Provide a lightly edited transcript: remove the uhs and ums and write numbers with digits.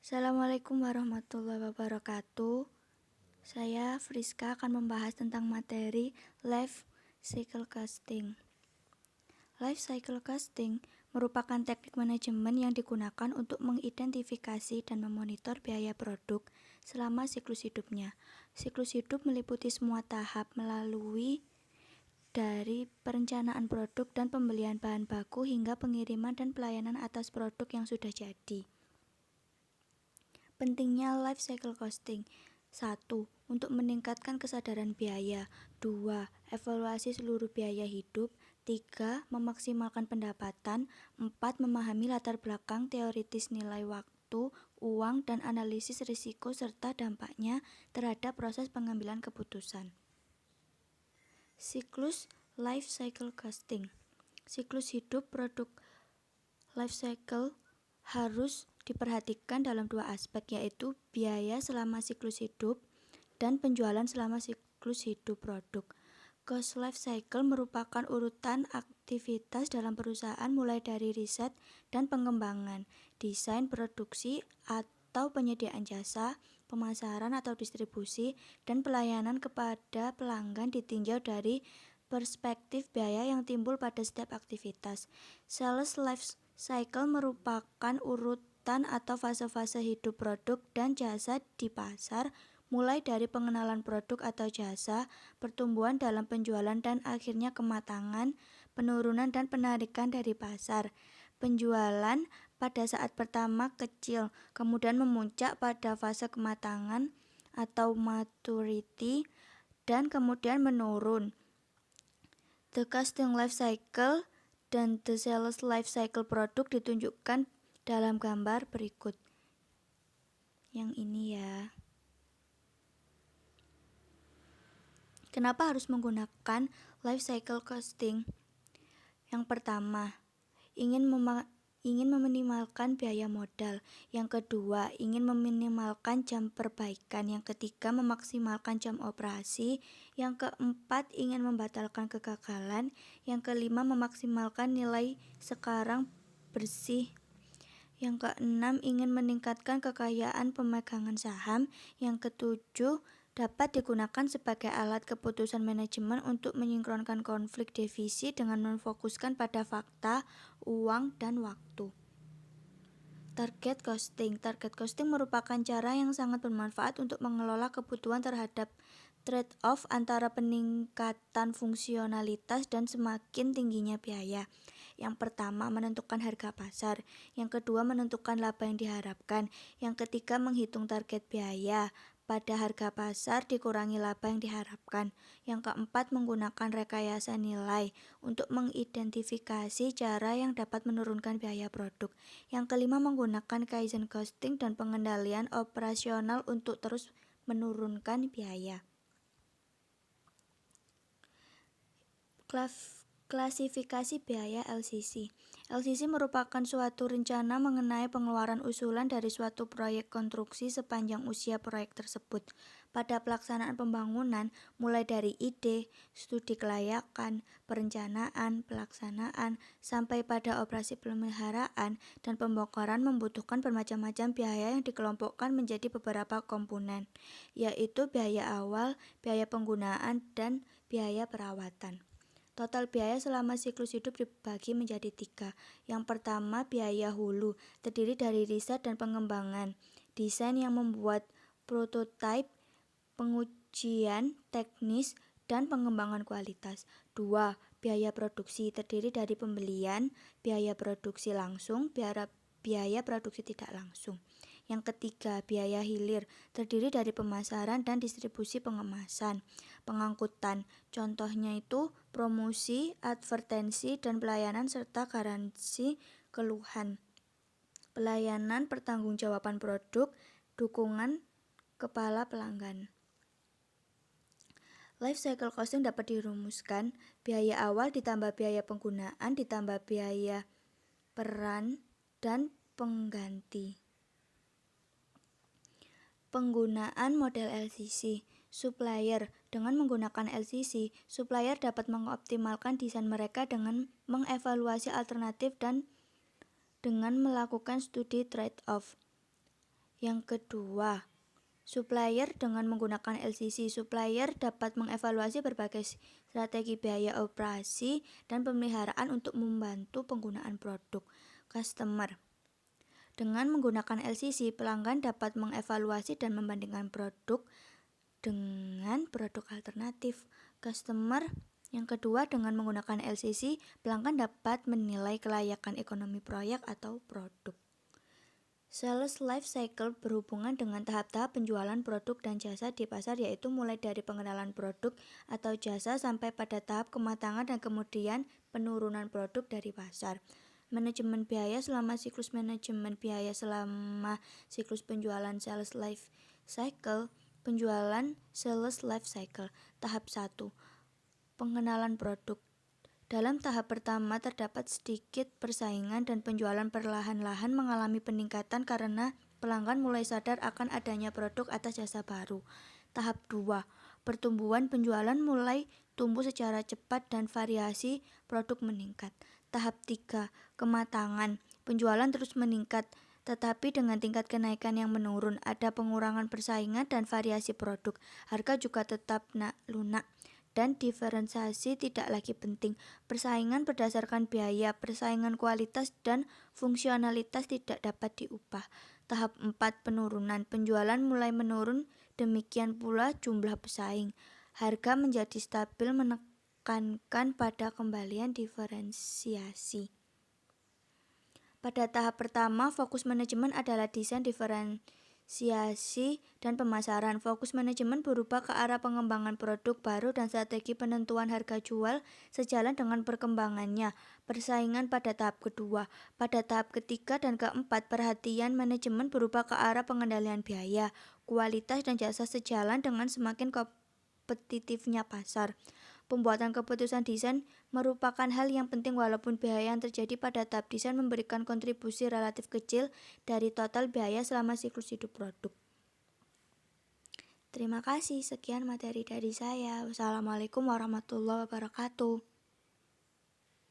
Assalamualaikum warahmatullahi wabarakatuh. Saya Friska akan membahas tentang materi Life Cycle Costing. Life Cycle Costing merupakan teknik manajemen yang digunakan untuk mengidentifikasi dan memonitor biaya produk selama siklus hidupnya. Siklus hidup meliputi semua tahap melalui dari perencanaan produk dan pembelian bahan baku hingga pengiriman dan pelayanan atas produk yang sudah jadi. Pentingnya life cycle costing. 1. Untuk meningkatkan kesadaran biaya. 2. Evaluasi seluruh biaya hidup. 3. Memaksimalkan pendapatan. 4. Memahami latar belakang teoritis nilai waktu, uang, dan analisis risiko serta dampaknya terhadap proses pengambilan keputusan. Siklus life cycle costing. Siklus hidup produk life cycle harus diperhatikan dalam dua aspek, yaitu biaya selama siklus hidup dan penjualan selama siklus hidup produk. Cost life cycle merupakan urutan aktivitas dalam perusahaan mulai dari riset dan pengembangan, desain produksi atau penyediaan jasa, pemasaran atau distribusi, dan pelayanan kepada pelanggan ditinjau dari perspektif biaya yang timbul pada setiap aktivitas. Sales life cycle merupakan urutan atau fase-fase hidup produk dan jasa di pasar, mulai dari pengenalan produk atau jasa, pertumbuhan dalam penjualan dan akhirnya kematangan, penurunan dan penarikan dari pasar. Penjualan pada saat pertama kecil, kemudian memuncak pada fase kematangan atau maturity, dan kemudian menurun. The costing life cycle dan the sales life cycle produk ditunjukkan dalam gambar berikut. Yang ini ya. Kenapa harus menggunakan life cycle costing? Yang pertama, ingin meminimalkan biaya modal. Yang kedua, ingin meminimalkan jam perbaikan. Yang ketiga, memaksimalkan jam operasi. Yang keempat, ingin membatalkan kegagalan. Yang kelima, memaksimalkan nilai sekarang bersih. Yang keenam, ingin meningkatkan kekayaan pemegangan saham. Yang ketujuh, dapat digunakan sebagai alat keputusan manajemen untuk menyingkronkan konflik defisit dengan memfokuskan pada fakta, uang, dan waktu. Target costing. Target costing merupakan cara yang sangat bermanfaat untuk mengelola kebutuhan terhadap trade-off antara peningkatan fungsionalitas dan semakin tingginya biaya. Yang pertama, menentukan harga pasar. Yang kedua, menentukan laba yang diharapkan. Yang ketiga, menghitung target biaya pada harga pasar dikurangi laba yang diharapkan. Yang keempat, menggunakan rekayasa nilai untuk mengidentifikasi cara yang dapat menurunkan biaya produk. Yang kelima, menggunakan Kaizen costing dan pengendalian operasional untuk terus menurunkan biaya. Klasifikasi biaya LCC. LCC merupakan suatu rencana mengenai pengeluaran usulan dari suatu proyek konstruksi sepanjang usia proyek tersebut. Pada pelaksanaan pembangunan, mulai dari ide, studi kelayakan, perencanaan, pelaksanaan, sampai pada operasi pemeliharaan dan pembongkaran membutuhkan bermacam-macam biaya yang dikelompokkan menjadi beberapa komponen, yaitu biaya awal, biaya penggunaan, dan biaya perawatan. Total biaya selama siklus hidup dibagi menjadi 3. Yang pertama, biaya hulu, terdiri dari riset dan pengembangan, desain yang membuat prototipe, pengujian teknis, dan pengembangan kualitas. 2. Biaya produksi, terdiri dari pembelian, biaya produksi langsung, biaya produksi tidak langsung. Yang ketiga, biaya hilir, terdiri dari pemasaran dan distribusi pengemasan, pengangkutan, contohnya itu promosi, advertensi, dan pelayanan serta garansi keluhan, pelayanan pertanggungjawaban produk, dukungan kepala pelanggan. Life cycle costing dapat dirumuskan biaya awal ditambah biaya penggunaan ditambah biaya peran dan pengganti. Penggunaan model LCC. Supplier. Dengan menggunakan LCC, supplier dapat mengoptimalkan desain mereka dengan mengevaluasi alternatif dan dengan melakukan studi trade-off. Yang kedua, supplier dengan menggunakan LCC. Supplier dapat mengevaluasi berbagai strategi biaya operasi dan pemeliharaan untuk membantu penggunaan produk. Customer. Dengan menggunakan LCC, pelanggan dapat mengevaluasi dan membandingkan produk dengan produk alternatif. Customer yang kedua, dengan menggunakan LCC, pelanggan dapat menilai kelayakan ekonomi proyek atau produk. Sales life cycle berhubungan dengan tahap-tahap penjualan produk dan jasa di pasar, yaitu mulai dari pengenalan produk atau jasa sampai pada tahap kematangan dan kemudian penurunan produk dari pasar. Manajemen biaya selama siklus penjualan sales life cycle. Penjualan sales life cycle. Tahap 1. Pengenalan produk. Dalam tahap pertama terdapat sedikit persaingan dan penjualan perlahan-lahan mengalami peningkatan karena pelanggan mulai sadar akan adanya produk atau jasa baru. Tahap 2. Pertumbuhan penjualan mulai tumbuh secara cepat dan variasi produk meningkat. Tahap 3. Kematangan. Penjualan terus meningkat, tetapi dengan tingkat kenaikan yang menurun, ada pengurangan persaingan dan variasi produk. Harga juga tetap lunak dan diferensiasi tidak lagi penting. Persaingan berdasarkan biaya, persaingan kualitas dan fungsionalitas tidak dapat diubah. Tahap 4. Penurunan. Penjualan mulai menurun, demikian pula jumlah pesaing. Harga menjadi stabil, menekankan pada kembalian diferensiasi. Pada tahap pertama, fokus manajemen adalah desain diferensiasi dan pemasaran. Fokus manajemen berubah ke arah pengembangan produk baru dan strategi penentuan harga jual sejalan dengan perkembangannya. Persaingan pada tahap kedua. Pada tahap ketiga dan keempat, perhatian manajemen berubah ke arah pengendalian biaya, kualitas dan jasa sejalan dengan semakin kompetitifnya pasar. Pembuatan keputusan desain merupakan hal yang penting walaupun biaya yang terjadi pada tahap desain memberikan kontribusi relatif kecil dari total biaya selama siklus hidup produk. Terima kasih, sekian materi dari saya. Wassalamualaikum warahmatullahi wabarakatuh.